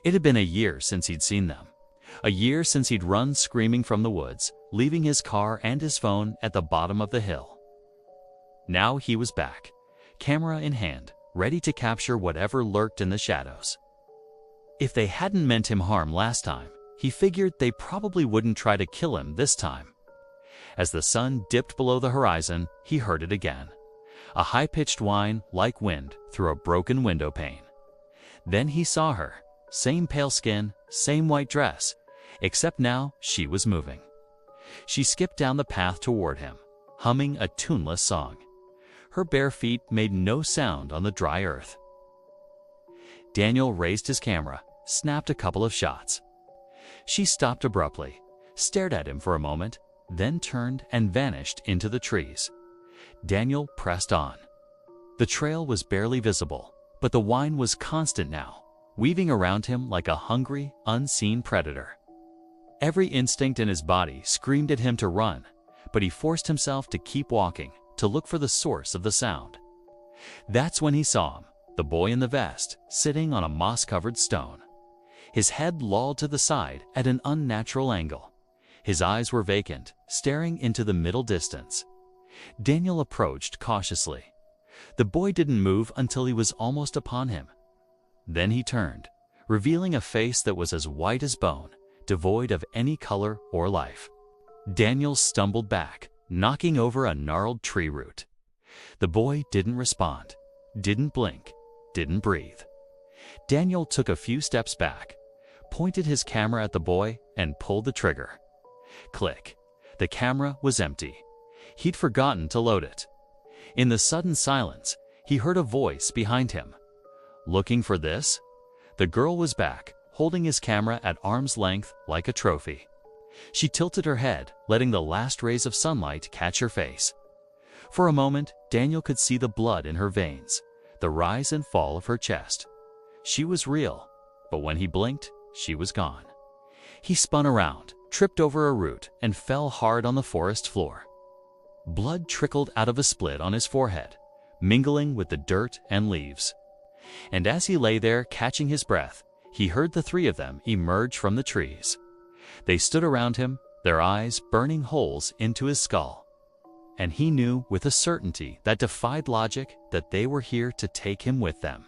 It had been a year since he'd seen them. A year since he'd run screaming from the woods, leaving his car and his phone at the bottom of the hill. Now he was back, camera in hand, ready to capture whatever lurked in the shadows. If they hadn't meant him harm last time, he figured they probably wouldn't try to kill him this time. As the sun dipped below the horizon, he heard it again. A high-pitched whine like wind through a broken window pane. Then he saw her, same pale skin, same white dress, except now she was moving. She skipped down the path toward him, humming a tuneless song. Her bare feet made no sound on the dry earth. Daniel raised his camera, snapped a couple of shots. She stopped abruptly, stared at him for a moment, then turned and vanished into the trees. Daniel pressed on. The trail was barely visible, but the whine was constant now, weaving around him like a hungry, unseen predator. Every instinct in his body screamed at him to run, but he forced himself to keep walking, to look for the source of the sound. That's when he saw him, the boy in the vest, sitting on a moss-covered stone. His head lolled to the side at an unnatural angle. His eyes were vacant, staring into the middle distance. Daniel approached cautiously. The boy didn't move until he was almost upon him. Then he turned, revealing a face that was as white as bone, devoid of any color or life. Daniel stumbled back, knocking over a gnarled tree root. The boy didn't respond, didn't blink, didn't breathe. Daniel took a few steps back, pointed his camera at the boy, and pulled the trigger. Click. The camera was empty. He'd forgotten to load it. In the sudden silence, he heard a voice behind him. Looking for this? The girl was back, holding his camera at arm's length like a trophy. She tilted her head, letting the last rays of sunlight catch her face. For a moment, Daniel could see the blood in her veins, the rise and fall of her chest. She was real, but when he blinked, she was gone. He spun around, tripped over a root, and fell hard on the forest floor. Blood trickled out of a split on his forehead, mingling with the dirt and leaves. And as he lay there catching his breath, he heard the three of them emerge from the trees. They stood around him, their eyes burning holes into his skull. And he knew with a certainty that defied logic that they were here to take him with them.